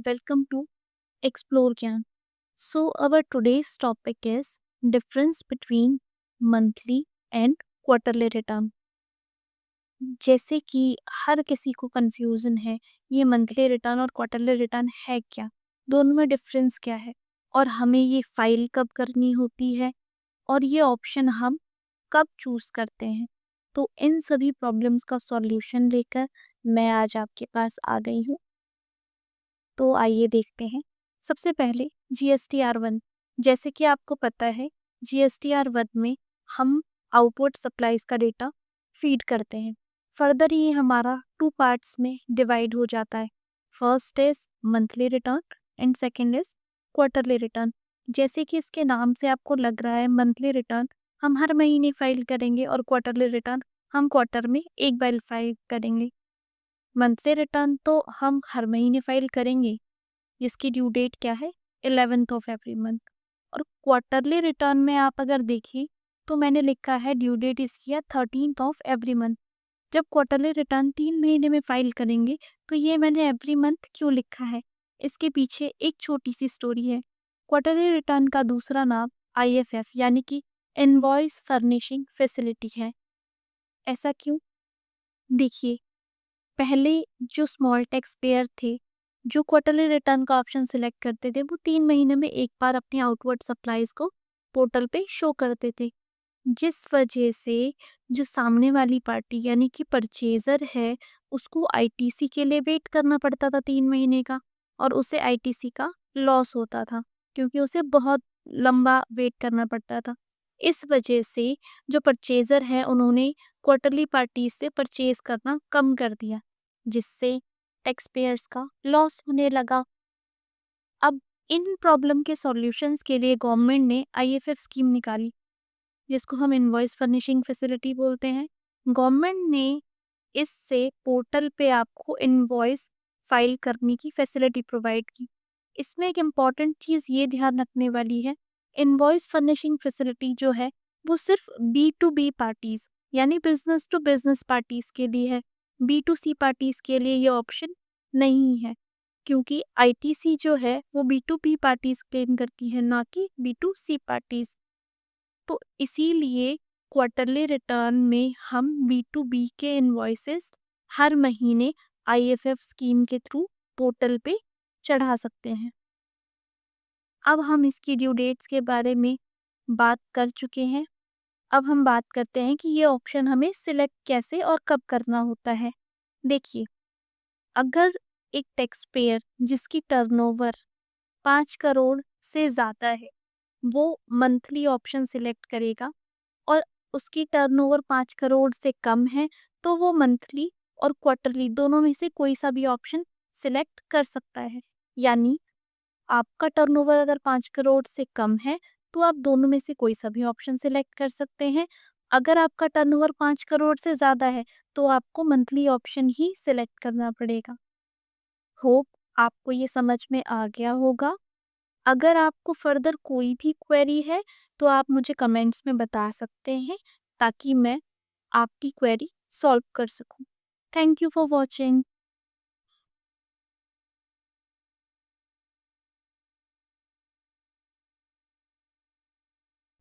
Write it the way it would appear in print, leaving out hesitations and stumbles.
welcome to Explore Gyan. So, our today's topic is difference between monthly and quarterly return. जैसे कि हर किसी को confusion है, ये मंथली रिटर्न और क्वार्टरली रिटर्न है क्या? दोनों में डिफरेंस क्या है? और हमें ये फाइल कब करनी होती है? और ये ऑप्शन हम कब चूज करते हैं? तो इन सभी प्रॉब्लम्स का सॉल्यूशन लेकर मैं आज आपके पास आ गई हूँ। तो आइए देखते हैं। सबसे पहले GSTR1। जैसे कि आपको पता है, GSTR1 में हम आउटपुट सप्लाईज का डेटा फीड करते हैं। फर्दर ये हमारा 2 पार्ट्स में डिवाइड हो जाता है। First is monthly return and second is quarterly return. जैसे कि इसके नाम से आपको लग रहा है, मंथली रिटर्न हम हर महीने फाइल करेंगे और क्वार्टरली रिटर्न हम क्वार्टर में एक बार फाइल करेंगे। मंथली रिटर्न तो हम हर महीने फाइल करेंगे, जिसकी ड्यू डेट क्या है, 11th ऑफ एवरी मंथ। और क्वार्टरली रिटर्न में आप अगर देखिए तो मैंने लिखा है ड्यू डेट इसकी है 13th ऑफ एवरी मंथ। जब क्वार्टरली रिटर्न 3 महीने में फाइल करेंगे तो ये मैंने एवरी मंथ क्यों लिखा है, इसके पीछे एक छोटी सी स्टोरी है। क्वार्टरली रिटर्न का दूसरा नाम IFF यानी कि इनवॉइस फर्निशिंग फैसिलिटी है। ऐसा क्यों? देखिए, पहले जो स्मॉल टैक्स पेयर थे, जो क्वार्टरली रिटर्न का ऑप्शन सिलेक्ट करते थे, वो 3 महीने में एक बार अपनी आउटवर्ड सप्लाईज को पोर्टल पे शो करते थे, जिस वजह से जो सामने वाली पार्टी यानी कि परचेजर है, उसको ITC के लिए वेट करना पड़ता था 3 महीने का, और उसे ITC का लॉस होता था क्योंकि उसे बहुत लंबा वेट करना पड़ता था। इस वजह से जो परचेजर है, उन्होंने क्वार्टरली पार्टी से परचेज करना कम कर दिया, जिससे टैक्स पेयर्स का लॉस होने लगा। अब इन प्रॉब्लम के सॉल्यूशंस के लिए गवर्नमेंट ने IFF स्कीम निकाली, जिसको हम इनवॉइस फर्निशिंग फैसिलिटी बोलते हैं। गवर्नमेंट ने इससे पोर्टल पे आपको इनवॉइस फाइल करने की फैसिलिटी प्रोवाइड की। इसमें एक इम्पॉर्टेंट चीज़ ये ध्यान रखने वाली है, इनवॉइस फर्निशिंग फैसिलिटी जो है वो सिर्फ B2B पार्टीज यानी बिजनेस टू बिजनेस पार्टीज के लिए है। B2C पार्टीज के लिए ये ऑप्शन नहीं है, क्योंकि ITC जो है वो B2B पार्टीज क्लेम करती है, ना कि B2C पार्टीज। तो इसीलिए क्वार्टरली रिटर्न में हम B2B के इनवॉइसेस हर महीने IFF स्कीम के थ्रू पोर्टल पे चढ़ा सकते हैं। अब हम इसकी ड्यू डेट्स के बारे में बात कर चुके हैं। अब हम बात करते हैं कि ये ऑप्शन हमें सिलेक्ट कैसे और कब करना होता है। देखिए, अगर एक टैक्स पेयर जिसकी टर्नओवर 5 करोड़ से ज़्यादा है, वो मंथली ऑप्शन सिलेक्ट करेगा, और उसकी टर्नओवर 5 करोड़ से कम है तो वो मंथली और क्वार्टरली दोनों में से कोई सा भी ऑप्शन सिलेक्ट कर सकता है। यानी आपका टर्नओवर अगर 5 करोड़ से कम है तो आप दोनों में से कोई सा भी ऑप्शन सिलेक्ट कर सकते हैं। अगर आपका टर्नओवर 5 करोड़ से ज़्यादा है तो आपको मंथली ऑप्शन ही सिलेक्ट करना पड़ेगा। होप आपको ये समझ में आ गया होगा। अगर आपको फर्दर कोई भी क्वेरी है तो आप मुझे कमेंट्स में बता सकते हैं, ताकि मैं आपकी क्वेरी सॉल्व कर सकूं। Thank you for watching.